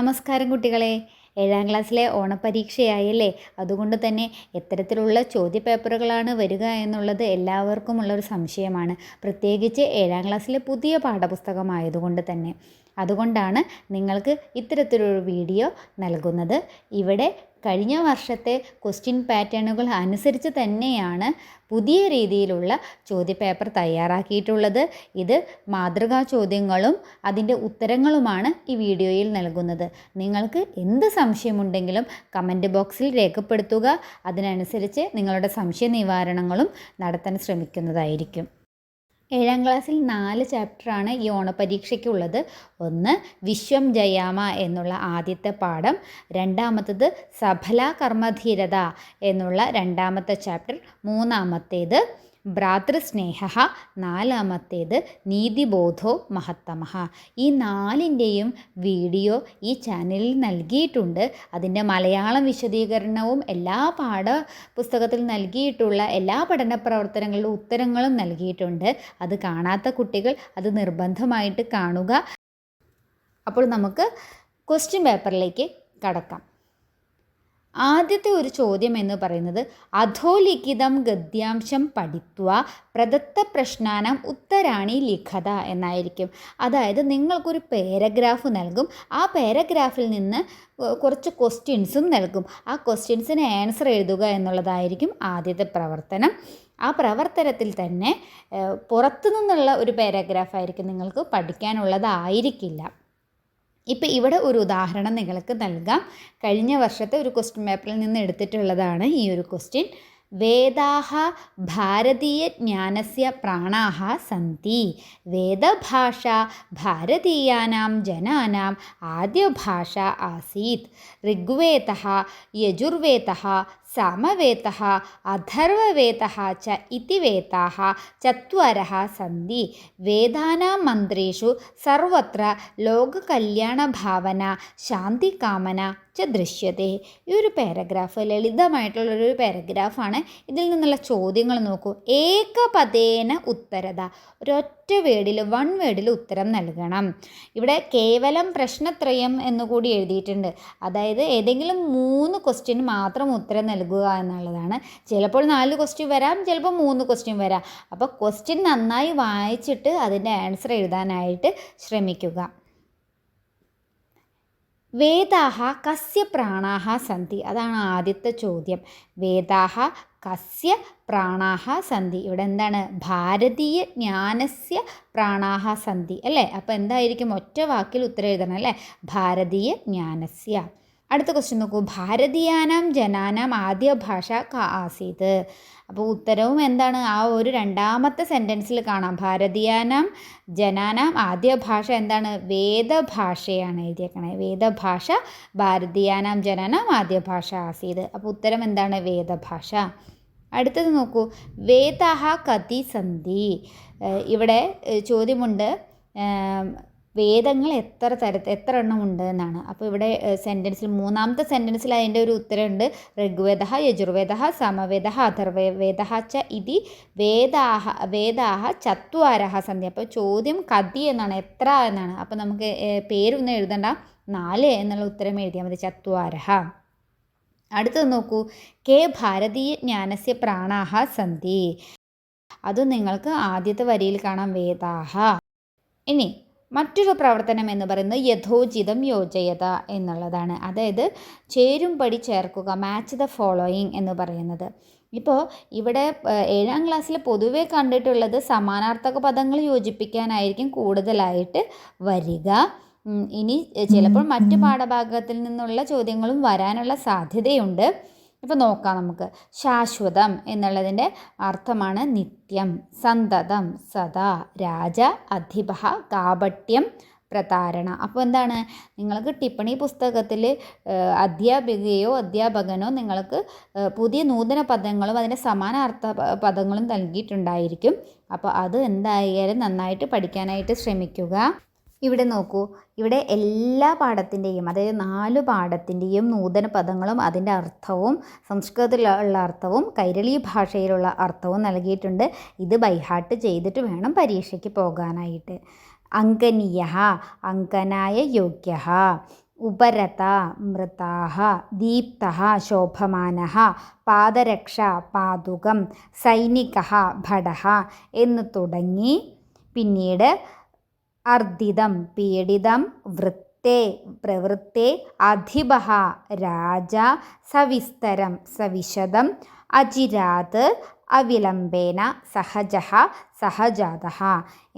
നമസ്കാരം കുട്ടികളെ. 7ാം ക്ലാസ്സിലെ ഓണപരീക്ഷയായല്ലേ. അതുകൊണ്ട് തന്നെ എത്തരത്തിലുള്ള ചോദ്യപേപ്പറുകളാണ് വരിക എന്നുള്ളത് എല്ലാവർക്കുമുള്ളൊരു സംശയമാണ്. പ്രത്യേകിച്ച് 7ാം ക്ലാസ്സിലെ പുതിയ പാഠപുസ്തകമായതുകൊണ്ട് തന്നെ. അതുകൊണ്ടാണ് നിങ്ങൾക്ക് ഇത്തരത്തിലൊരു വീഡിയോ നൽകുന്നത്. ഇവിടെ കഴിഞ്ഞ വർഷത്തെ ക്വസ്റ്റ്യൻ പാറ്റേണുകൾ അനുസരിച്ച് തന്നെയാണ് പുതിയ രീതിയിലുള്ള ചോദ്യപേപ്പർ തയ്യാറാക്കിയിട്ടുള്ളത്. ഇത് മാതൃകാ ചോദ്യങ്ങളും അതിൻ്റെ ഉത്തരങ്ങളുമാണ് ഈ വീഡിയോയിൽ നൽകുന്നത്. നിങ്ങൾക്ക് എന്ത് സംശയമുണ്ടെങ്കിലും കമൻറ്റ് ബോക്സിൽ രേഖപ്പെടുത്തുക. അതിനനുസരിച്ച് നിങ്ങളുടെ സംശയ നിവാരണങ്ങളും നടത്താൻ ശ്രമിക്കുന്നതായിരിക്കും. 7ാം ക്ലാസ്സിൽ 4 ചാപ്റ്ററാണ് ഈ ഓണപരീക്ഷയ്ക്കുള്ളത്. ഒന്ന് വിശ്വം ജയാമ എന്നുള്ള ആദ്യത്തെ പാഠം, രണ്ടാമത്തത് സഫല കർമ്മധീരത എന്നുള്ള രണ്ടാമത്തെ ചാപ്റ്റർ, മൂന്നാമത്തേത് ഭ്രാതൃസ്നേഹ, നാലാമത്തേത് നീതിബോധോ മഹത്തമഃ. ഈ 4ൻ്റെയും വീഡിയോ ഈ ചാനലിൽ നൽകിയിട്ടുണ്ട്. അതിൻ്റെ മലയാളം വിശദീകരണവും എല്ലാ പാഠപുസ്തകത്തിൽ നൽകിയിട്ടുള്ള എല്ലാ പഠന പ്രവർത്തനങ്ങളുടെ ഉത്തരങ്ങളും നൽകിയിട്ടുണ്ട്. അത് കാണാത്ത കുട്ടികൾ അത് നിർബന്ധമായിട്ട് കാണുക. അപ്പോൾ നമുക്ക് ക്വസ്റ്റ്യൻ പേപ്പറിലേക്ക് കടക്കാം. ആദ്യത്തെ ഒരു ചോദ്യം എന്ന് പറയുന്നത് അധോലിഖിതം ഗദ്യാംശം പഠിത്വ പ്രദത്ത പ്രശ്നാനം ഉത്തരാണി ലിഖത എന്നായിരിക്കും. അതായത് നിങ്ങൾക്കൊരു പാരഗ്രാഫ് നൽകും. ആ പാരഗ്രാഫിൽ നിന്ന് കുറച്ച് ക്വസ്റ്റ്യൻസും നൽകും. ആ ക്വസ്റ്റ്യൻസിന് ആൻസർ എഴുതുക എന്നുള്ളതായിരിക്കും ആദ്യത്തെ പ്രവർത്തനം. ആ പ്രവർത്തനത്തിൽ തന്നെ പുറത്തു നിന്നുള്ള ഒരു പാരഗ്രാഫായിരിക്കും നിങ്ങൾക്ക് പഠിക്കാനുള്ളതായിരിക്കില്ല. ഇപ്പം ഇവിടെ ഒരു ഉദാഹരണം നിങ്ങൾക്ക് നൽകാം. കഴിഞ്ഞ വർഷത്തെ ഒരു ക്വസ്റ്റ്യൻ പേപ്പറിൽ നിന്ന് എടുത്തിട്ടുള്ളതാണ് ഈ ഒരു ക്വസ്റ്റ്യൻ. വേദാഹ ഭാരതീയ ജ്ഞാനസ്യ പ്രാണാഹ സന്തി. വേദഭാഷ ഭാരതീയാനാം ജനാനാം ആദ്യഭാഷ ആസീത്. ഋഗ്വേദഃ, യജുർവേദഃ, സാമവേദഃ, അഥർവവേദഃ ച ഇതി വേദാഃ ചത്വരഃ സന്തി. വേദാനാം മന്ത്രേഷു സർവത്ര ലോകകല്യാണഭാവന ശാന്തികാമന ച ദൃശ്യത്തെ. ഈ ഒരു പാരഗ്രാഫ് ലളിതമായിട്ടുള്ളൊരു പാരഗ്രാഫാണ്. ഇതിൽ നിന്നുള്ള ചോദ്യങ്ങൾ നോക്കൂ. ഏകപദേന ഉത്തരത. ഒരൊറ്റ വേർഡിൽ, 1 വേർഡിൽ ഉത്തരം നൽകണം. ഇവിടെ കേവലം പ്രശ്നത്രയം എന്നുകൂടി എഴുതിയിട്ടുണ്ട്. അതായത് ഏതെങ്കിലും 3 ക്വസ്റ്റ്യൻ മാത്രം ഉത്തരം നൽകുക എന്നുള്ളതാണ്. ചിലപ്പോൾ 4 ക്വസ്റ്റ്യൻ വരാം, ചിലപ്പോൾ 3 ക്വസ്റ്റ്യൻ വരാം. അപ്പോൾ ക്വസ്റ്റ്യൻ നന്നായി വായിച്ചിട്ട് അതിൻ്റെ ആൻസർ എഴുതാനായിട്ട് ശ്രമിക്കുക. വേദാഹ കസ്യ പ്രാണാഹ സന്തി. അതാണ് ആദ്യത്തെ ചോദ്യം. വേദാഹ കസ്യ പ്രാണാഹ സന്തി. ഇവിടെ എന്താണ്? ഭാരതീയ ജ്ഞാനസ്യ പ്രാണാഹ സന്തി അല്ലേ. അപ്പോൾ എന്തായിരിക്കും? ഒറ്റ വാക്കിൽ ഉത്തരം എഴുതണം അല്ലേ. ഭാരതീയ ജ്ഞാനസ്യ. അടുത്ത ക്വസ്റ്റ്യൻ നോക്കൂ. ഭാരതീയാനാം ജനാനാം ആദ്യ ഭാഷ ക ആസീത്. അപ്പോൾ ഉത്തരവും എന്താണ്? ആ ഒരു രണ്ടാമത്തെ സെൻറ്റൻസിൽ കാണാം. ഭാരതീയാനാം ജനാനാം ആദ്യ ഭാഷ എന്താണ്? വേദഭാഷയാണ് എഴുതിയേക്കണേ. വേദഭാഷ ഭാരതീയാനാം ജനാനാം ആദ്യ ഭാഷ ആസീത്. അപ്പോൾ ഉത്തരം എന്താണ്? വേദഭാഷ. അടുത്തത് നോക്കൂ. വേദാഹ കതി സന്തി. ഇവിടെ ചോദ്യമുണ്ട് വേദങ്ങൾ എത്ര എണ്ണം ഉണ്ട് എന്നാണ്. അപ്പോൾ ഇവിടെ സെൻറ്റൻസിൽ മൂന്നാമത്തെ സെൻറ്റൻസിൽ അതിൻ്റെ ഒരു ഉത്തരമുണ്ട്. ഋഗ്വേദഃ, യജുർവേദഃ, സമവേദഃ, അഥർവവേദഃ ച ഇതി വേദാഹ ചത്വാരഃ സന്തി. അപ്പോൾ ചോദ്യം കതി എന്നാണ്, എത്ര എന്നാണ്. അപ്പോൾ നമുക്ക് പേരൊന്നും എഴുതണ്ട, 4 എന്നുള്ള ഉത്തരം എഴുതിയാൽ മതി. ചത്വാരഃ. അടുത്തത് നോക്കൂ. കെ ഭാരതീയ ജ്ഞാനസ്യ പ്രാണാഹ സന്തി. അത് നിങ്ങൾക്ക് ആദ്യത്തെ വരിയിൽ കാണാം. വേദാഹ. ഇനി മറ്റൊരു പ്രവർത്തനം എന്ന് പറയുന്നത് യഥോചിതം യോജയത എന്നുള്ളതാണ്. അതായത് ചേരുംപടി ചേർക്കുക, മാച്ച് ദ ഫോളോയിങ് എന്ന് പറയുന്നത്. ഇപ്പോൾ ഇവിടെ 7ാം ക്ലാസ്സിൽ പൊതുവെ കണ്ടിട്ടുള്ളത് സമാനാർത്ഥക പദങ്ങൾ യോജിപ്പിക്കാനായിരിക്കും കൂടുതലായിട്ട് വരിക. ഇനി ചിലപ്പോൾ മറ്റ് പാഠഭാഗത്തിൽ നിന്നുള്ള ചോദ്യങ്ങളും വരാനുള്ള സാധ്യതയുണ്ട്. ഇപ്പോൾ നോക്കാം നമുക്ക്. ശാശ്വതം എന്നുള്ളതിൻ്റെ അർത്ഥമാണ് നിത്യം, സന്തതം, സദാ, രാജ, അധിപഃ, കാപട്യം, പ്രതാരണ. അപ്പോൾ എന്താണ്? നിങ്ങൾക്ക് ടിപ്പണി പുസ്തകത്തിൽ അധ്യാപികയോ അധ്യാപകനോ നിങ്ങൾക്ക് പുതിയ നൂതന പദങ്ങളും അതിൻ്റെ സമാനാർത്ഥ പദങ്ങളും നൽകിയിട്ടുണ്ടായിരിക്കും. അപ്പോൾ അത് എന്തായാലും നന്നായിട്ട് പഠിക്കാനായിട്ട് ശ്രമിക്കുക. ഇവിടെ നോക്കൂ. ഇവിടെ എല്ലാ പാഠത്തിൻ്റെയും, അതായത് 4 പാഠത്തിൻ്റെയും നൂതന പദങ്ങളും അതിൻ്റെ അർത്ഥവും സംസ്കൃതത്തിലുള്ള അർത്ഥവും കൈരളി ഭാഷയിലുള്ള അർത്ഥവും നൽകിയിട്ടുണ്ട്. ഇത് ബൈഹാർട്ട് ചെയ്തിട്ട് വേണം പരീക്ഷയ്ക്ക് പോകാനായിട്ട്. അങ്കനീയ, അങ്കനായ യോഗ്യ. ഉപരത മൃതാഹ, ദീപ്തഃ ശോഭമാനഃ, പാദരക്ഷ പാദുകം, സൈനികഃ ഭടഃ എന്ന് തുടങ്ങി പിന്നീട് അർദ്ദിതം പീഡിതം, വൃത്തേ പ്രവൃത്തെ, അധിപഃ രാജ, സവിസ്തരം സവിശദം, അചിരാത് അവിലംബേന, സഹജഃ സഹജാതഃ.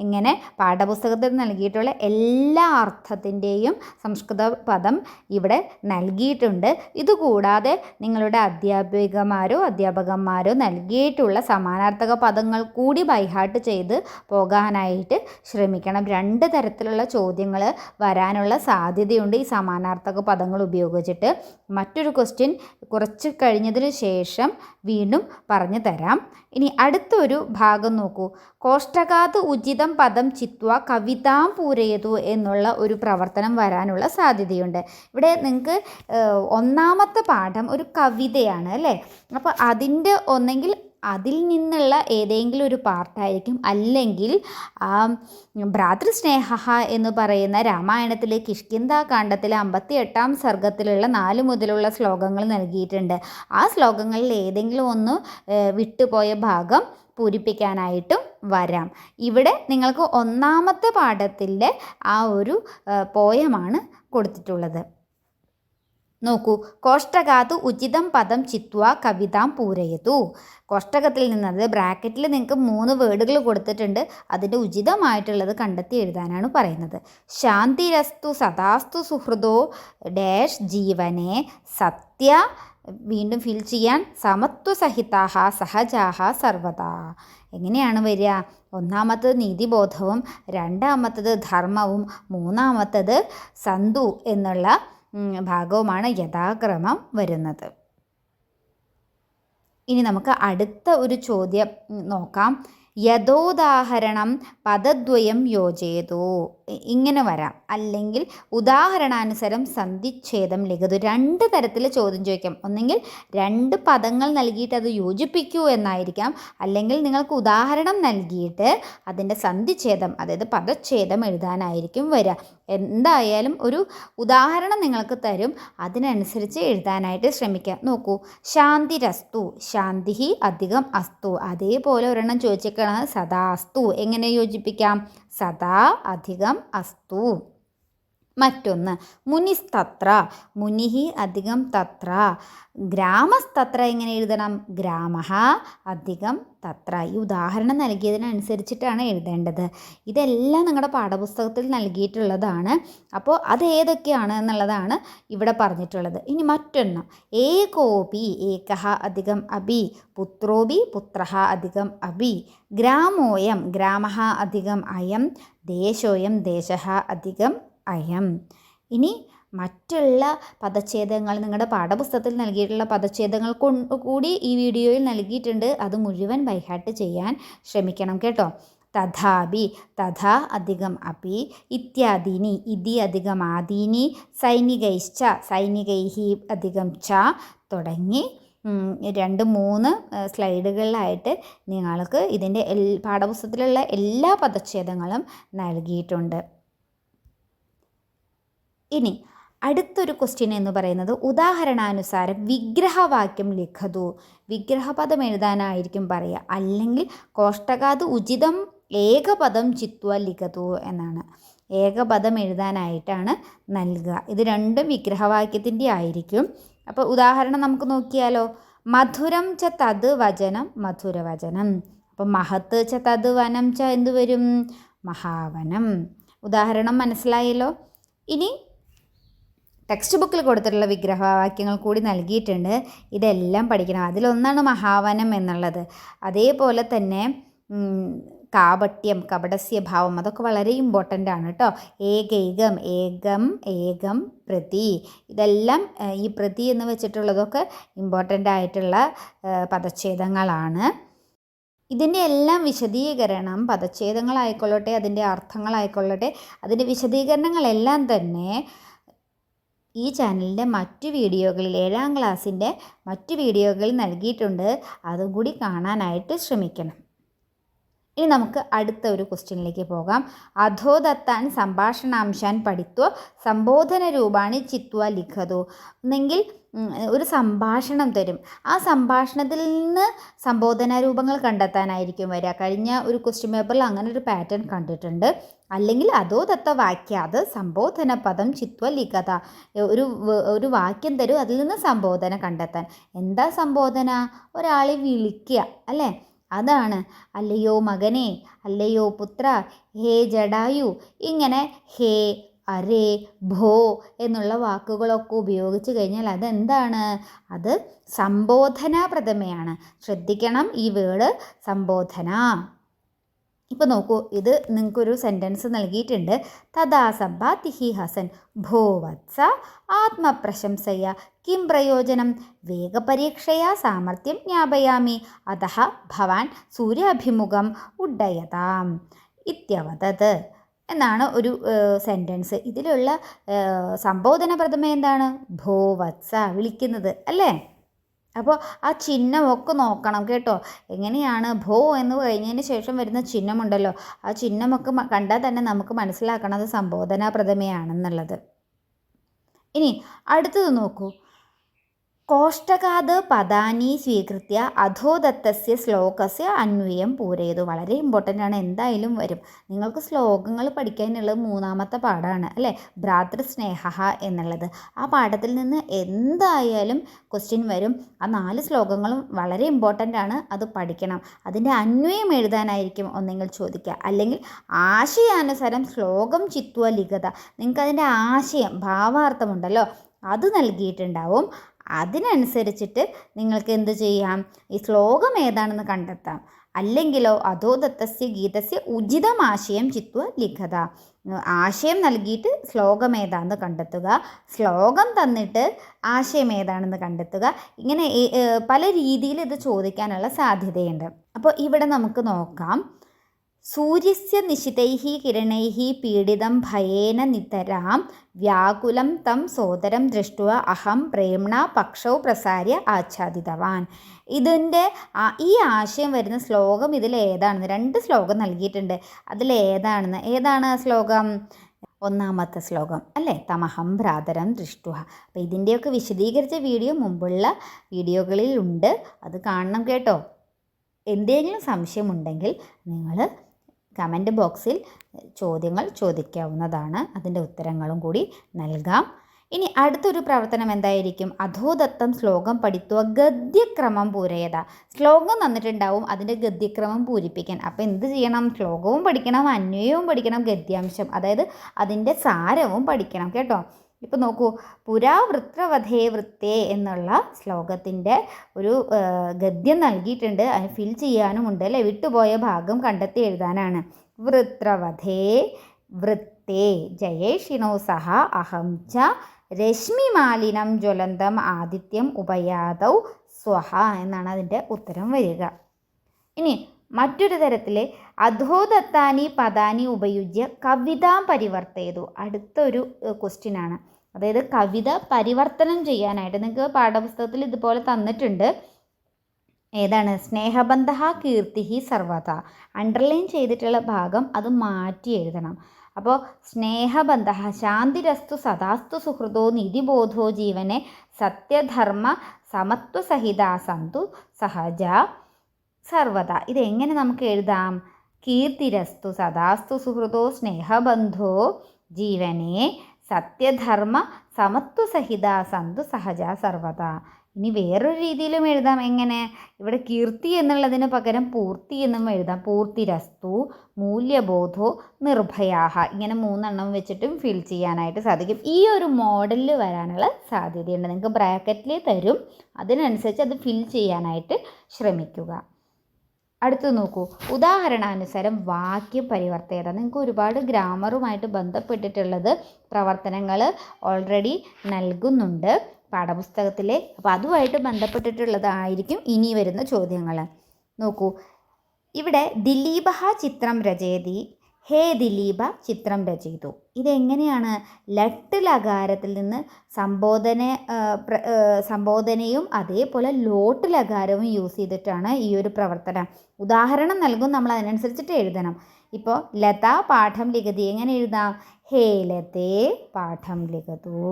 ഇങ്ങനെ പാഠപുസ്തകത്തിൽ നൽകിയിട്ടുള്ള എല്ലാ അർത്ഥത്തിൻ്റെയും സംസ്കൃത പദം ഇവിടെ നൽകിയിട്ടുണ്ട്. ഇതുകൂടാതെ നിങ്ങളുടെ അധ്യാപകന്മാരോ നൽകിയിട്ടുള്ള സമാനാർത്ഥക പദങ്ങൾ കൂടി ബൈഹാർട്ട് ചെയ്ത് പോകാനായിട്ട് ശ്രമിക്കണം. 2 തരത്തിലുള്ള ചോദ്യങ്ങൾ വരാനുള്ള സാധ്യതയുണ്ട് ഈ സമാനാർത്ഥക പദങ്ങൾ ഉപയോഗിച്ചിട്ട്. മറ്റൊരു ക്വസ്റ്റ്യൻ കുറച്ച് കഴിഞ്ഞതിന് ശേഷം വീണ്ടും പറഞ്ഞു തരാം. ഇനി അടുത്തൊരു ഭാഗം നോക്കൂ. കോഷ്ടകാത് ഉചിതം പദം ചിത്വ കവിതാം പൂരയതു എന്നുള്ള ഒരു പ്രവർത്തനം വരാനുള്ള സാധ്യതയുണ്ട്. ഇവിടെ നിങ്ങൾക്ക് ഒന്നാമത്തെ പാഠം ഒരു കവിതയാണ് അല്ലേ. അപ്പോൾ അതിൻ്റെ ഒന്നെങ്കിൽ അതിൽ നിന്നുള്ള ഏതെങ്കിലും ഒരു പാർട്ടായിരിക്കും, അല്ലെങ്കിൽ ഭ്രാതൃസ്നേഹ എന്ന് പറയുന്ന രാമായണത്തിലെ കിഷ്കിന്ധാകാന്ഡത്തിലെ 58-ാം സർഗത്തിലുള്ള 4 മുതലുള്ള ശ്ലോകങ്ങൾ നൽകിയിട്ടുണ്ട്. ആ ശ്ലോകങ്ങളിൽ ഏതെങ്കിലും ഒന്ന് വിട്ടുപോയ ഭാഗം പൂരിപ്പിക്കാനായിട്ടും വരാം. ഇവിടെ നിങ്ങൾക്ക് ഒന്നാമത്തെ പാഠത്തിലെ ആ ഒരു പോയമാണ് കൊടുത്തിട്ടുള്ളത്. നോക്കൂ, കോഷ്ടകാത് ഉചിതം പദം ചിത്വ കവിതാം പൂരയതു. കോഷ്ടകത്തിൽ നിന്നത് ബ്രാക്കറ്റിൽ നിങ്ങൾക്ക് 3 വേർഡുകൾ കൊടുത്തിട്ടുണ്ട്. അതിൻ്റെ ഉചിതമായിട്ടുള്ളത് കണ്ടെത്തി എഴുതാനാണ് പറയുന്നത്. ശാന്തിരസ്തു സദാസ്തു സുഹൃദോ ഡാഷ് ജീവനെ സത്യ, വീണ്ടും ഫിൽ ചെയ്യാൻ, സമത്വസഹിതാഹ സഹജാഹ സർവദാ. എങ്ങനെയാണ് വരിക? ഒന്നാമത്തത് നീതിബോധവും, രണ്ടാമത്തത് ധർമ്മവും, മൂന്നാമത്തത് സന്തു എന്നുള്ള ഭാഗവുമാണ് യഥാക്രമം വരുന്നത്. ഇനി നമുക്ക് അടുത്ത ഒരു ചോദ്യം നോക്കാം. യഥോദാഹരണം പദദ്വയം യോജയതു. ഇങ്ങനെ വരാം, അല്ലെങ്കിൽ ഉദാഹരണാനുസരം സന്ധിച്ഛേദം ലിഖതു. 2 തരത്തിൽ ചോദ്യം ചോദിക്കാം. ഒന്നെങ്കിൽ 2 പദങ്ങൾ നൽകിയിട്ട് അത് യോജിപ്പിക്കൂ എന്നായിരിക്കാം, അല്ലെങ്കിൽ നിങ്ങൾക്ക് ഉദാഹരണം നൽകിയിട്ട് അതിൻ്റെ സന്ധിച്ഛേദം, അതായത് പദച്ഛേദം എഴുതാനായിരിക്കും വരിക. എന്തായാലും ഒരു ഉദാഹരണം നിങ്ങൾക്ക് തരും, അതിനനുസരിച്ച് എഴുതാനായിട്ട് ശ്രമിക്കുക. നോക്കൂ, ശാന്തിരസ്തു, ശാന്തി അധികം അസ്തു. അതേപോലെ ഒരെണ്ണം ചോദിച്ചേക്കാണ് സദാസ്തു. എങ്ങനെ യോജിപ്പിക്കാം? സദാ അധികം അസ്തു. മറ്റൊന്ന് മുനിസ്തത്ര, മുനിഹി അധികം തത്ര. ഗ്രാമസ്തത്ര എങ്ങനെ എഴുതണം? ഗ്രാമഃ അധികം തത്ര. ഈ ഉദാഹരണം നൽകിയതിനനുസരിച്ചിട്ടാണ് എഴുതേണ്ടത്. ഇതെല്ലാം നിങ്ങളുടെ പാഠപുസ്തകത്തിൽ നൽകിയിട്ടുള്ളതാണ്. അപ്പോൾ അത് ഏതൊക്കെയാണ് എന്നുള്ളതാണ് ഇവിടെ പറഞ്ഞിട്ടുള്ളത്. ഇനി മറ്റൊന്ന്, ഏകോപി ഏകഃ അധികം അഭി, പുത്രോപി പുത്രഃ അധികം അഭി, ഗ്രാമോയം ഗ്രാമഃ അധികം അയം, ദേശോയം ദേശഃ അധികം അയം. ഇനി മറ്റുള്ള പദച്ഛേദങ്ങൾ നിങ്ങളുടെ പാഠപുസ്തകത്തിൽ നൽകിയിട്ടുള്ള പദച്ഛേദങ്ങൾ കൂടി ഈ വീഡിയോയിൽ നൽകിയിട്ടുണ്ട്. അത് മുഴുവൻ ബൈഹാർട്ട് ചെയ്യാൻ ശ്രമിക്കണം കേട്ടോ. തഥാപി തഥാ അധികം അപി, ഇത്യാദീനി ഇതി അധികം ആദീനി, സൈനികൈശ്ച സൈനികൈഹി അധികം ച തുടങ്ങി 2-3 സ്ലൈഡുകളിലായിട്ട് നിങ്ങൾക്ക് ഇതിൻ്റെ പാഠപുസ്തകത്തിലുള്ള എല്ലാ പദച്ഛേദങ്ങളും നൽകിയിട്ടുണ്ട്. ഇനി അടുത്തൊരു ക്വസ്റ്റ്യൻ എന്ന് പറയുന്നത് ഉദാഹരണാനുസാരം വിഗ്രഹവാക്യം ലിഖതു. വിഗ്രഹപദം എഴുതാനായിരിക്കും പറയുക, അല്ലെങ്കിൽ കോഷ്ടകാത് ഉചിതം ഏകപദം ചിത്വ ലിഖതു എന്നാണ്. ഏകപദം എഴുതാനായിട്ടാണ് നൽകുക. ഇത് 2 വിഗ്രഹവാക്യത്തിൻ്റെ ആയിരിക്കും. അപ്പോൾ ഉദാഹരണം നമുക്ക് നോക്കിയാലോ. മധുരം ച തത് വചനം മധുരവചനം. അപ്പം മഹത്ത് ച തത് വനം ച എന്ത് വരും? മഹാവനം. ഉദാഹരണം മനസ്സിലായല്ലോ. ഇനി ടെക്സ്റ്റ് ബുക്കിൽ കൊടുത്തിട്ടുള്ള വിഗ്രഹവാക്യങ്ങൾ കൂടി നൽകിയിട്ടുണ്ട്. ഇതെല്ലാം പഠിക്കണം. അതിലൊന്നാണ് മഹാവനം എന്നുള്ളത്. അതേപോലെ തന്നെ കാപട്യം, കപടസ്യ ഭാവം, അതൊക്കെ വളരെ ഇമ്പോർട്ടൻ്റ് ആണ് കേട്ടോ. ഏകൈകം, ഏകം ഏകം പ്രതി, ഇതെല്ലാം ഈ പ്രതി എന്ന് വെച്ചിട്ടുള്ളതൊക്കെ ഇമ്പോർട്ടൻ്റ് ആയിട്ടുള്ള പദച്ഛേദങ്ങളാണ്. ഇതിൻ്റെ എല്ലാം വിശദീകരണം, പദച്ഛേദങ്ങളായിക്കൊള്ളട്ടെ അതിൻ്റെ അർത്ഥങ്ങളായിക്കൊള്ളട്ടെ, അതിൻ്റെ വിശദീകരണങ്ങളെല്ലാം തന്നെ ഈ ചാനലിൻ്റെ മറ്റു വീഡിയോകളിൽ 7ാം ക്ലാസ്സിൻ്റെ മറ്റു വീഡിയോകളിൽ നൽകിയിട്ടുണ്ട്. അതും കൂടി കാണാനായിട്ട് ശ്രമിക്കണം. ഇനി നമുക്ക് അടുത്ത ഒരു ക്വസ്റ്റ്യനിലേക്ക് പോകാം. അധോദത്താൻ സംഭാഷണാംശാൻ പഠിത്വ സംബോധന രൂപാണി ചിത്വ ലിഖതു. എന്നെങ്കിൽ ഒരു സംഭാഷണം തരും. ആ സംഭാഷണത്തിൽ നിന്ന് സംബോധന രൂപങ്ങൾ കണ്ടെത്താനായിരിക്കും വരിക. കഴിഞ്ഞ ഒരു ക്വസ്റ്റ്യൻ പേപ്പറിൽ അങ്ങനെ ഒരു പാറ്റേൺ കണ്ടിട്ടുണ്ട്. അല്ലെങ്കിൽ അധോദത്ത വാക്യാത് സംബോധന പദം ചിത്വ ലിഖത. ഒരു വാക്യം തരും, അതിൽ നിന്ന് സംബോധന കണ്ടെത്താൻ. എന്താ സംബോധന? ഒരാളെ വിളിക്കുക അല്ലേ, അതാണ്. അല്ലയോ മകനെ, അല്ലയോ പുത്ര, ഹേ ജടായു, ഇങ്ങനെ ഹേ, അരേ, ഭോ എന്നുള്ള വാക്കുകളൊക്കെ ഉപയോഗിച്ച് കഴിഞ്ഞാൽ അതെന്താണ്? അത് സംബോധനാ പ്രഥമയാണ്. ശ്രദ്ധിക്കണം, ഈ വേർഡ് സംബോധന. ഇപ്പോൾ നോക്കൂ, ഇത് നിങ്ങൾക്കൊരു സെൻറ്റൻസ് നൽകിയിട്ടുണ്ട്. തഥാ സമ്പാതിഹി ഹസൻ ഭോ വത്സ ആത്മപ്രശംസയ കിം പ്രയോജനം വേഗപരീക്ഷയാ സാമർത്ഥ്യം ജ്ഞാപയാമി അതഃ ഭവാൻ സൂര്യാഭിമുഖം ഉഡ്ഡയതാം ഇത്യവതത് എന്നാണ് ഒരു സെൻറ്റൻസ്. ഇതിലുള്ള സംബോധന പ്രഥമ എന്താണ്? ഭോ വത്സ, വിളിക്കുന്നത് അല്ലേ. അപ്പോൾ ആ ചിഹ്നമൊക്കെ നോക്കണം കേട്ടോ. എങ്ങനെയാണ് ഭോ എന്ന് കഴിഞ്ഞതിന് ശേഷം വരുന്ന ചിഹ്നമുണ്ടല്ലോ, ആ ചിഹ്നമൊക്കെ കണ്ടാൽ തന്നെ നമുക്ക് മനസ്സിലാക്കണം അത് സംബോധനാ പ്രഥമയാണെന്നുള്ളത്. ഇനി അടുത്തത് നോക്കൂ. കോഷ്ടകാത് പദാനി സ്വീകൃത്യ അധോദത്തസ്യ ശ്ലോകസ്യ അന്വയം പൂരയതു. വളരെ ഇമ്പോർട്ടൻ്റ് ആണ്, എന്തായാലും വരും. നിങ്ങൾക്ക് ശ്ലോകങ്ങൾ പഠിക്കാനുള്ളത് 3ാമത്തെ പാഠമാണ് അല്ലേ, ഭ്രാതൃസ്നേഹ എന്നുള്ളത്. ആ പാഠത്തിൽ നിന്ന് എന്തായാലും ക്വസ്റ്റ്യൻ വരും. ആ 4 ശ്ലോകങ്ങളും വളരെ ഇമ്പോർട്ടൻ്റ് ആണ്, അത് പഠിക്കണം. അതിൻ്റെ അന്വയം എഴുതാനായിരിക്കും ഒന്നെങ്കിൽ ചോദിക്കുക, അല്ലെങ്കിൽ ആശയാനുസാരം ശ്ലോകം ചിത്വ ലിഖത. നിങ്ങൾക്ക് അതിൻ്റെ ആശയം, ഭാവാർത്ഥമുണ്ടല്ലോ, അത് നൽകിയിട്ടുണ്ടാവും. അതിനനുസരിച്ചിട്ട് നിങ്ങൾക്ക് എന്ത് ചെയ്യാം? ഈ ശ്ലോകം ഏതാണെന്ന് കണ്ടെത്താം. അല്ലെങ്കിലോ അധോദത്തസ്യ ഗീതസ്യ ഉചിതമാശയം ചിത്വ ലിഖത. ആശയം നൽകിയിട്ട് ശ്ലോകം ഏതാണെന്ന് കണ്ടെത്തുക, ശ്ലോകം തന്നിട്ട് ആശയം ഏതാണെന്ന് കണ്ടെത്തുക. ഇങ്ങനെ പല രീതിയിൽ ഇത് ചോദിക്കാനുള്ള സാധ്യതയുണ്ട്. അപ്പോൾ ഇവിടെ നമുക്ക് നോക്കാം. സൂര്യസ്യ നിശിതൈഹി കിരണൈഹി പീഡിതം ഭയേന നിതരാം വ്യാകുലം തം സോദരം ദൃഷ്ട്വ അഹം പ്രേംണ പക്ഷൗ പ്രസാര്യ ആച്ഛാദിതവാൻ. ഇതിൻ്റെ ഈ ആശയം വരുന്ന ശ്ലോകം ഇതിൽ ഏതാണെന്ന് 2 ശ്ലോകം നൽകിയിട്ടുണ്ട്. അതിലേതാണെന്ന്, ഏതാണ് ശ്ലോകം? 1ാമത്തെ ശ്ലോകം അല്ലേ, തമഹം ഭ്രാതരം ദൃഷ്ട്വ. അപ്പോൾ ഇതിൻ്റെയൊക്കെ വിശദീകരിച്ച വീഡിയോ മുമ്പുള്ള വീഡിയോകളിൽ ഉണ്ട്, അത് കാണണം കേട്ടോ. എന്തെങ്കിലും സംശയമുണ്ടെങ്കിൽ നിങ്ങൾ കമൻറ്റ് ബോക്സിൽ ചോദ്യങ്ങൾ ചോദിക്കാവുന്നതാണ്, അതിൻ്റെ ഉത്തരങ്ങളും കൂടി നൽകാം. ഇനി അടുത്തൊരു പ്രവർത്തനം എന്തായിരിക്കും? അധോദത്തം ശ്ലോകം പഠിത്വ ഗദ്യക്രമം പൂരയത. ശ്ലോകം തന്നിട്ടുണ്ടാവും, അതിൻ്റെ ഗദ്യക്രമം പൂരിപ്പിക്കാൻ. അപ്പോൾ എന്ത് ചെയ്യണം? ശ്ലോകവും പഠിക്കണം, അന്വയവും പഠിക്കണം, ഗദ്യാംശം അതായത് അതിൻ്റെ സാരവും പഠിക്കണം കേട്ടോ. ഇപ്പോൾ നോക്കൂ, പുരാ വൃത്രവധേ വൃത്തേ എന്നുള്ള ശ്ലോകത്തിൻ്റെ ഒരു ഗദ്യം നൽകിയിട്ടുണ്ട്. അതിന് ഫിൽ ചെയ്യാനുമുണ്ട് അല്ലേ, വിട്ടുപോയ ഭാഗം കണ്ടെത്തി എഴുതാനാണ്. വൃത്രവധേ വൃത്തേ ജയേഷിണോ സഹ അഹം ച രശ്മിമാലിനം ജ്വലന്തം ആദിത്യം ഉപയാതൗ സ്വഹ എന്നാണ് അതിൻ്റെ ഉത്തരം വരിക. ഇനി മറ്റൊരു തരത്തിൽ അധോദത്താനി പദാനി ഉപയുജ്യ കവിതാം പരിവർത്തയതു. അടുത്തൊരു ക്വസ്റ്റ്യനാണ്. അതായത് കവിത പരിവർത്തനം ചെയ്യാനായിട്ട് നിങ്ങൾക്ക് പാഠപുസ്തകത്തിൽ ഇതുപോലെ തന്നിട്ടുണ്ട്. ഏതാണ്? സ്നേഹബന്ധ കീർത്തി സർവത. അണ്ടർലൈൻ ചെയ്തിട്ടുള്ള ഭാഗം അത് മാറ്റി എഴുതണം. അപ്പോൾ സ്നേഹബന്ധ ശാന്തിരസ്തു സദാസ്തു സുഹൃതോ നിധിബോധോ ജീവനെ സത്യധർമ്മ സമത്വസഹിത സന്തു സഹജ സർവത. ഇതെങ്ങനെ നമുക്ക് എഴുതാം? കീർത്തിരസ്തു സദാസ്തു സുഹൃതോ സ്നേഹബന്ധോ ജീവനെ സത്യധർമ്മ സമത്വസഹിത സന്തു സഹജ സർവത. ഇനി വേറൊരു രീതിയിലും എഴുതാം. എങ്ങനെ? ഇവിടെ കീർത്തി എന്നുള്ളതിന് പകരം പൂർത്തി എന്നും എഴുതാം. പൂർത്തിരസ്തു മൂല്യബോധോ നിർഭയാഹ. ഇങ്ങനെ 3 എണ്ണം വെച്ചിട്ടും ഫിൽ ചെയ്യാനായിട്ട് സാധിക്കും. ഈ ഒരു മോഡലിൽ വരാനുള്ള സാധ്യതയുണ്ട്. നിങ്ങൾക്ക് ബ്രാക്കറ്റിൽ തരും, അതിനനുസരിച്ച് അത് ഫിൽ ചെയ്യാനായിട്ട് ശ്രമിക്കുക. അടുത്ത് നോക്കൂ, ഉദാഹരണാനുസാരം വാക്യം പരിവർത്തയത. നിങ്ങൾക്ക് ഒരുപാട് ഗ്രാമറുമായിട്ട് ബന്ധപ്പെട്ടിട്ടുള്ളത് പ്രവർത്തനങ്ങൾ ഓൾറെഡി നൽകുന്നുണ്ട് പാഠപുസ്തകത്തിൽ. അപ്പോൾ അതുമായിട്ട് ബന്ധപ്പെട്ടിട്ടുള്ളതായിരിക്കും ഇനി വരുന്ന ചോദ്യങ്ങൾ. നോക്കൂ, ഇവിടെ ദിലീപ ചിത്രം രചയതി ഹേ ദിലീപ ചിത്രം രചയിതു. ഇതെങ്ങനെയാണ്? ലട്ട് ലകാരത്തിൽ നിന്ന് സംബോധനയും അതേപോലെ ലോട്ട് ലകാരവും യൂസ് ചെയ്തിട്ടാണ് ഈ ഒരു പ്രവർത്തനം. ഉദാഹരണം നൽകും, നമ്മൾ അതിനനുസരിച്ചിട്ട് എഴുതണം. ഇപ്പോൾ ലത പാഠം ലിഖതി എങ്ങനെ എഴുതാം? ഹേ ലതേ പാഠം ലിഖതു.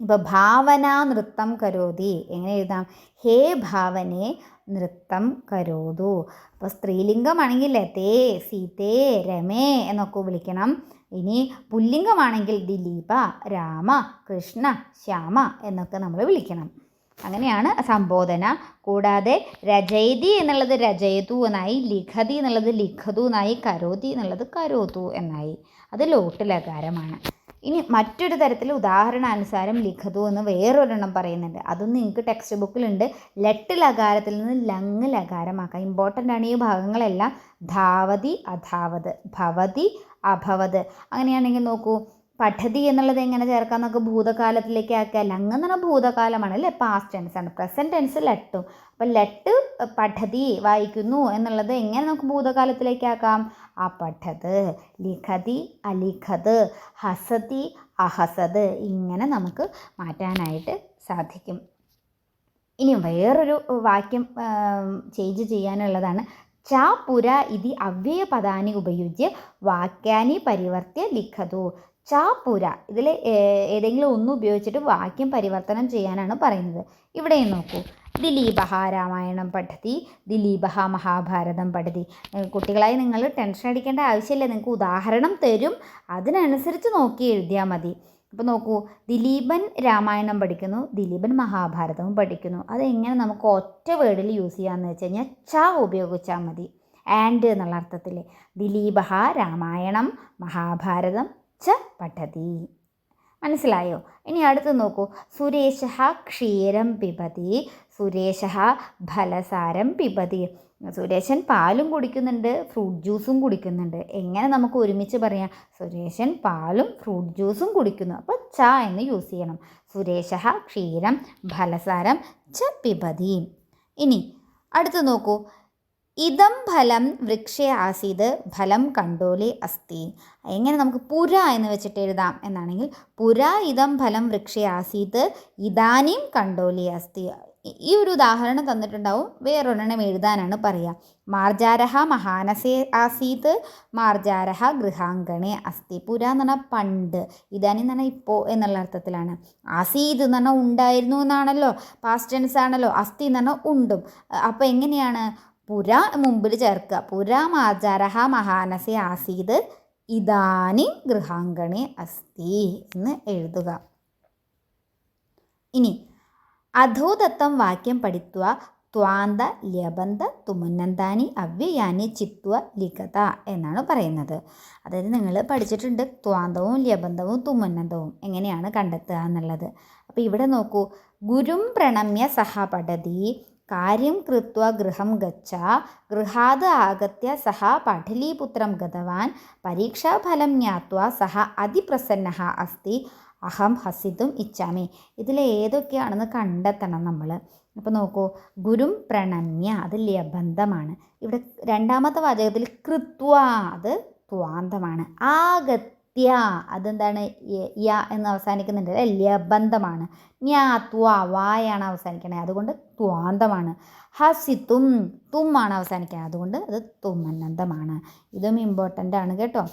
ഇപ്പോൾ ഭാവന നൃത്തം കരോതി എങ്ങനെ എഴുതാം? ഹേ ഭാവനെ നൃത്തം കരോതു. അപ്പോൾ സ്ത്രീലിംഗമാണെങ്കിൽ ലതേ, സീതേ, രമേ എന്നൊക്കെ വിളിക്കണം. ഇനി പുല്ലിംഗമാണെങ്കിൽ ദിലീപ, രാമ, കൃഷ്ണ, ശ്യാമ എന്നൊക്കെ നമ്മൾ വിളിക്കണം. അങ്ങനെയാണ് സംബോധന. കൂടാതെ രചയതി എന്നുള്ളത് രചയതു എന്നായി, ലിഖതി എന്നുള്ളത് ലിഖതു എന്നായി, കരോതി എന്നുള്ളത് കരോതു എന്നായി. അത് ലോട്ട് ലകാരമാണ്. ഇനി മറ്റൊരു തരത്തിൽ ഉദാഹരണാനുസാരം ലിഖതു എന്ന് വേറൊരെണ്ണം പറയുന്നുണ്ട്. അതൊന്നും നിങ്ങൾക്ക് ടെക്സ്റ്റ് ബുക്കിലുണ്ട്. ലട്ട് ലകാരത്തിൽ നിന്ന് ലങ് ലകാരമാക്കാം. ഇമ്പോർട്ടൻ്റ് ആണ് ഈ ഭാഗങ്ങളെല്ലാം. ധാവതി അധാവത്, ഭവതി അഭവത്. അങ്ങനെയാണെങ്കിൽ നോക്കൂ, പഠതി എന്നുള്ളത് എങ്ങനെ ചേർക്കാം? നമുക്ക് ഭൂതകാലത്തിലേക്ക് ആക്കുക. ലങ് എന്ന് പറഞ്ഞാൽ ഭൂതകാലമാണ് അല്ലേ, പാസ്റ്റ് ടെൻസ് ആണ്. പ്രസൻറ്റ് ടെൻസ് ലട്ടും. അപ്പം ലട്ട് പഠതി വായിക്കുന്നു എന്നുള്ളത് എങ്ങനെ നമുക്ക് ഭൂതകാലത്തിലേക്ക് ആക്കാം? അപഠത്, ലിഖതി അലിഖത്, ഹസതി അഹസത്, ഇങ്ങനെ നമുക്ക് മാറ്റാനായിട്ട് സാധിക്കും. ഇനി വേറൊരു വാക്യം ചേഞ്ച് ചെയ്യാനുള്ളതാണ്. ച പുര ഇതി അവ്യയപദാനി ഉപയുജ്യ വാക്യാനി പരിവർത്തിയ ലിഖതു. ച പുര, ഇതിൽ ഏതെങ്കിലും ഒന്ന് ഉപയോഗിച്ചിട്ട് വാക്യം പരിവർത്തനം ചെയ്യാനാണ് പറയുന്നത്. ഇവിടെയും നോക്കൂ, ദിലീപ രാമായണം പഠതി, ദിലീപ മഹാഭാരതം പഠതി. കുട്ടികളായി നിങ്ങൾ ടെൻഷൻ അടിക്കേണ്ട ആവശ്യമില്ല, നിങ്ങൾക്ക് ഉദാഹരണം തരും, അതിനനുസരിച്ച് നോക്കി എഴുതിയാൽ മതി. ഇപ്പോൾ നോക്കൂ, ദിലീപൻ രാമായണം പഠിക്കുന്നു, ദിലീപൻ മഹാഭാരതവും പഠിക്കുന്നു. അതെങ്ങനെ നമുക്ക് ഒറ്റ വേർഡിൽ യൂസ് ചെയ്യാമെന്ന് വെച്ച് കഴിഞ്ഞാൽ ച ഉപയോഗിച്ചാൽ മതി. ആൻഡ് എന്നുള്ള അർത്ഥത്തിൽ. ദിലീപ രാമായണം മഹാഭാരതം ച പഠതി. മനസ്സിലായോ? ഇനി അടുത്ത് നോക്കൂ, സുരേഷ ക്ഷീരം പിബതി, സുരേഷ ഫലസാരം പിബതി. സുരേഷൻ പാലും കുടിക്കുന്നുണ്ട്, ഫ്രൂട്ട് ജ്യൂസും കുടിക്കുന്നുണ്ട്. എങ്ങനെ നമുക്ക് ഒരുമിച്ച് പറയാം? സുരേഷൻ പാലും ഫ്രൂട്ട് ജ്യൂസും കുടിക്കുന്നു. അപ്പോൾ ച എന്ന് യൂസ് ചെയ്യണം. സുരേഷ ക്ഷീരം ഫലസാരം ച പിബതി. ഇനി അടുത്ത് നോക്കൂ, ഇതം ഫലം വൃക്ഷേ ആസീത് ഫലം കണ്ടോലേ അസ്തി. എങ്ങനെ നമുക്ക് പുര എന്ന് വെച്ചിട്ട് എഴുതാം എന്നാണെങ്കിൽ, പുര ഇതം ഫലം വൃക്ഷേ ആസീത് ഇതാനും കണ്ടോലേ അസ്തി. ഈ ഒരു ഉദാഹരണം തന്നിട്ടുണ്ടാവും, വേറൊരെണ്ണം എഴുതാനാണ് പറയുക. മാർജാരഹ മഹാനസേ ആസീത് മാർജാരഹ ഗൃഹാങ്കണേ അസ്തി. പുര എന്ന് പറഞ്ഞാൽ പണ്ട്, ഇതാനും എന്ന് പറഞ്ഞാൽ ഇപ്പോൾ എന്നുള്ള അർത്ഥത്തിലാണ്. ആസീത് എന്ന് പറഞ്ഞാൽ ഉണ്ടായിരുന്നു എന്നാണല്ലോ, പാസ്റ്റ് ടെൻസ് ആണല്ലോ. അസ്തി എന്ന് പറഞ്ഞാൽ ഉണ്ടും. അപ്പോൾ എങ്ങനെയാണ്? പുര മുമ്പിൽ ചേർക്കുക. പുര മാർജാരഹ മഹാനസേ ആസീത് ഇതാനി ഗൃഹാങ്കണേ അസ്തി എന്ന് എഴുതുക. ഇനി അധോദത്തം വാക്യം പഠിത്വ ത്വാന്ത ല്യബന്ധ തുമന്നന്താനി അവ്യയാനി ചിത്വ ലിഖത എന്നാണ് പറയുന്നത്. അതായത് നിങ്ങൾ പഠിച്ചിട്ടുണ്ട് ത്വാന്തവും ല്യബന്ധവും തുമന്നന്തവും എങ്ങനെയാണ് കണ്ടെത്തുക എന്നുള്ളത്. അപ്പോൾ ഇവിടെ നോക്കൂ, ഗുരും പ്രണമ്യ സഹ പഠതി കാര്യം കൃത്വ ഗൃഹം ഗച്ഛ ഗൃഹാത് ആഗത്യ സഹ പാഠലീപുത്രം ഗതവാൻ പരീക്ഷാഫലം ജ്ഞാത്വാ സഹ അതിപ്രസന്നഃ അസ്തി അഹം ഹസിതും ഇച്ഛാമി. ഇതിലേതൊക്കെയാണെന്ന് കണ്ടെത്തണം നമ്മൾ. അപ്പോൾ നോക്കൂ, ഗുരും പ്രണമ്യ അത് ല്യബന്ധമാണ്. ഇവിടെ രണ്ടാമത്തെ വാചകത്തിൽ കൃത്വ അത് ത്വാന്തമാണ്. ആഗത്യ അതെന്താണ്? യ എന്ന് അവസാനിക്കുന്നുണ്ട്, ല്യബന്ധമാണ്. ജ്ഞാത്വ വായാണ് അവസാനിക്കണേ, അതുകൊണ്ട് ത്വാന്തമാണ്. ഹസിത്തും തും ആണ് അവസാനിക്കുന്നത്, അതുകൊണ്ട് അത് തുമന്നന്തമാണ്. ഇതും ഇമ്പോർട്ടൻ്റ് ആണ് കേട്ടോ.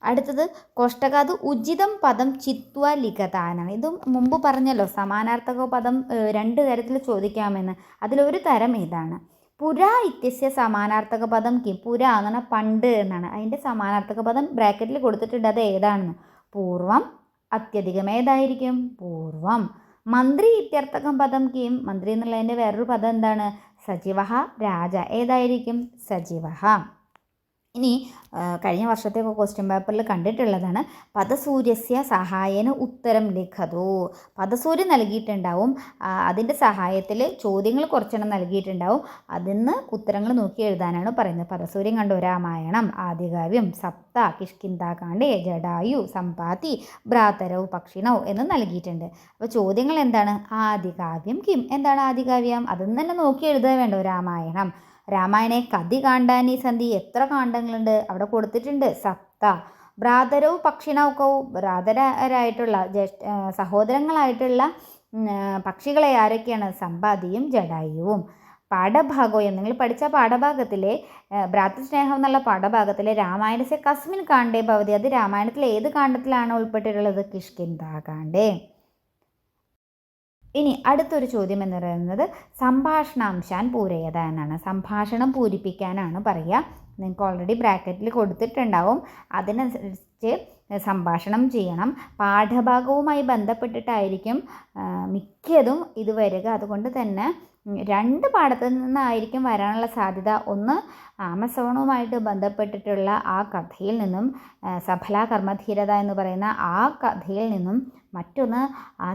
അടുത്തത് കോഷ്ടകാത് ഉചിതം പദം ചിത്വ ലിഖതാനാണ്. ഇതും മുമ്പ് പറഞ്ഞല്ലോ, സമാനാർത്ഥക പദം രണ്ട് തരത്തിൽ ചോദിക്കാമെന്ന്. അതിലൊരു തരം ഇതാണ്. പുര ഇത്യസ്യ സമാനാർത്ഥക പദം കിം. പുര എന്ന് പറഞ്ഞാൽ പണ്ട് എന്നാണ്. അതിൻ്റെ സമാനാർത്ഥക പദം ബ്രാക്കറ്റിൽ കൊടുത്തിട്ടുണ്ട്, അത് ഏതാണെന്ന്. പൂർവം അത്യധികം ഏതായിരിക്കും? പൂർവം. മന്ത്രി ഇത്യർത്ഥകം പദം കിം. മന്ത്രി എന്നുള്ളതിൻ്റെ വേറൊരു പദം എന്താണ്? സജീവ രാജ. ഏതായിരിക്കും? സജീവ. ഇനി കഴിഞ്ഞ വർഷത്തെയൊക്കെ ക്വസ്റ്റ്യൻ പേപ്പറിൽ കണ്ടിട്ടുള്ളതാണ്. പദസൂര്യസ്യ സഹായേന ഉത്തരം ലിഖതു. പദസൂര്യൻ നൽകിയിട്ടുണ്ടാവും, അതിൻ്റെ സഹായത്തിൽ ചോദ്യങ്ങൾ കുറച്ചെണ്ണം നൽകിയിട്ടുണ്ടാവും. അതിന്ന് ഉത്തരങ്ങൾ നോക്കി എഴുതാനാണ് പറയുന്നത്. പദസൂര്യൻ കണ്ടു, രാമായണം, ആദികാവ്യം, സപ്ത, കിഷ്കിന്ധാകാണ്ഡേ, ജടായു, സമ്പാതി, ഭ്രാതരവ്, പക്ഷിണൗ എന്ന് നൽകിയിട്ടുണ്ട്. അപ്പോൾ ചോദ്യങ്ങൾ എന്താണ്? ആദികാവ്യം കിം. എന്താണ് ആദികാവ്യം? അതൊന്നും തന്നെ നോക്കി എഴുതുക വേണ്ടോ? രാമായണം. രാമായണേ കതി കാണ്ഡാനി സന്ധി, എത്ര കാണ്ഡങ്ങളുണ്ട് അവിടെ കൊടുത്തിട്ടുണ്ട്, സപ്ത. ഭ്രാതരവും പക്ഷിണൗക്കവും, ഭ്രാതരായിട്ടുള്ള സഹോദരങ്ങളായിട്ടുള്ള പക്ഷികളെ ആരൊക്കെയാണ്? സമ്പാദിയും ജടായുവും. പാഠഭാഗവും നിങ്ങൾ പഠിച്ച പാഠഭാഗത്തിലെ ഭ്രാതൃസ്നേഹം എന്നുള്ള പാഠഭാഗത്തിലെ രാമായണത്തെ കസ്മിൻ കാണ്ഡേ ഭവതി, അത് രാമായണത്തിലെ ഏത് കാണ്ഡത്തിലാണ് ഉൾപ്പെട്ടിട്ടുള്ളത്? കിഷ്കിന്ധാകാണ്ഡേ. ഇനി അടുത്തൊരു ചോദ്യം എന്ന് പറയുന്നത് സംഭാഷണാംശാൻ പൂരയത എന്നാണ്. സംഭാഷണം പൂരിപ്പിക്കാനാണ് പറയുക. നിങ്ങൾക്ക് ഓൾറെഡി ബ്രാക്കറ്റിൽ കൊടുത്തിട്ടുണ്ടാവും. അതിനനുസരിച്ച് സംഭാഷണം ചെയ്യണം. പാഠഭാഗവുമായി ബന്ധപ്പെട്ടിട്ടായിരിക്കും മിക്കതും ഇത് വരിക. അതുകൊണ്ട് തന്നെ 2 പാഠത്തിൽ നിന്നായിരിക്കും വരാനുള്ള സാധ്യത. ഒന്ന് ആമസോണുമായിട്ട് ബന്ധപ്പെട്ടിട്ടുള്ള ആ കഥയിൽ നിന്നും, സഫല കർമ്മധീരത എന്ന് പറയുന്ന ആ കഥയിൽ നിന്നും, മറ്റൊന്ന് ആ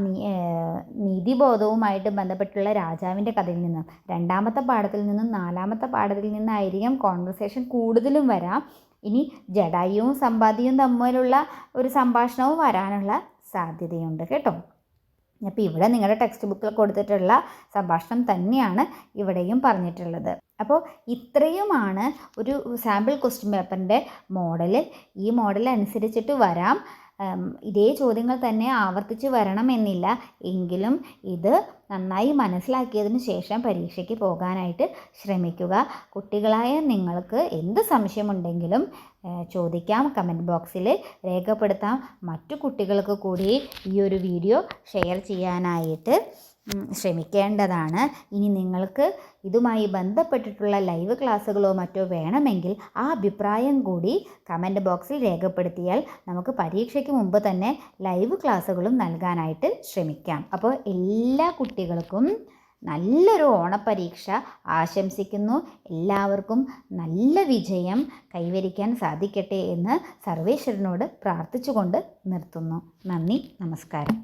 നീതിബോധവുമായിട്ട് ബന്ധപ്പെട്ടുള്ള രാജാവിൻ്റെ കഥയിൽ നിന്നും. 2ാമത്തെ പാഠത്തിൽ നിന്നും 4ാമത്തെ പാഠത്തിൽ നിന്നായിരിക്കും കോൺവെർസേഷൻ കൂടുതലും വരാം. ഇനി ജടായുവും സമ്പാദിയും തമ്മിലുള്ള ഒരു സംഭാഷണവും വരാനുള്ള സാധ്യതയുണ്ട് കേട്ടോ. അപ്പോൾ ഇവിടെ നിങ്ങളുടെ ടെക്സ്റ്റ് ബുക്കിൽ കൊടുത്തിട്ടുള്ള സംഭാഷണം തന്നെയാണ് ഇവിടെയും പറഞ്ഞിട്ടുള്ളത്. അപ്പോൾ ഇത്രയുമാണ് ഒരു സാമ്പിൾ ക്വസ്റ്റ്യൻ പേപ്പറിൻ്റെ മോഡൽ. ഈ മോഡൽ അനുസരിച്ചിട്ട് വരാം. ഇതേ ചോദ്യങ്ങൾ തന്നെ ആവർത്തിച്ച് വരണമെന്നില്ല. എങ്കിലും ഇത് നന്നായി മനസ്സിലാക്കിയതിന് ശേഷം പരീക്ഷയ്ക്ക് പോകാനായിട്ട് ശ്രമിക്കുക. കുട്ടികളായ നിങ്ങൾക്ക് എന്ത് സംശയമുണ്ടെങ്കിലും ചോദിക്കാം, കമൻറ്റ് ബോക്സിൽ രേഖപ്പെടുത്താം. മറ്റു കുട്ടികൾക്ക് കൂടി ഈ ഒരു വീഡിയോ ഷെയർ ചെയ്യാനായിട്ട് ശ്രമിക്കേണ്ടതാണ്. ഇനി നിങ്ങൾക്ക് ഇതുമായി ബന്ധപ്പെട്ടിട്ടുള്ള ലൈവ് ക്ലാസ്സുകളോ മറ്റോ വേണമെങ്കിൽ ആ അഭിപ്രായം കൂടി കമൻറ്റ് ബോക്സിൽ രേഖപ്പെടുത്തിയാൽ നമുക്ക് പരീക്ഷയ്ക്ക് മുമ്പ് തന്നെ ലൈവ് ക്ലാസ്സുകളും നൽകാനായിട്ട് ശ്രമിക്കാം. അപ്പോൾ എല്ലാ കുട്ടികൾക്കും നല്ലൊരു ഓണപ്പരീക്ഷ ആശംസിക്കുന്നു. എല്ലാവർക്കും നല്ല വിജയം കൈവരിക്കാൻ സാധിക്കട്ടെ എന്ന് സർവേശ്വരനോട് പ്രാർത്ഥിച്ചുകൊണ്ട് നിർത്തുന്നു. നന്ദി, നമസ്കാരം.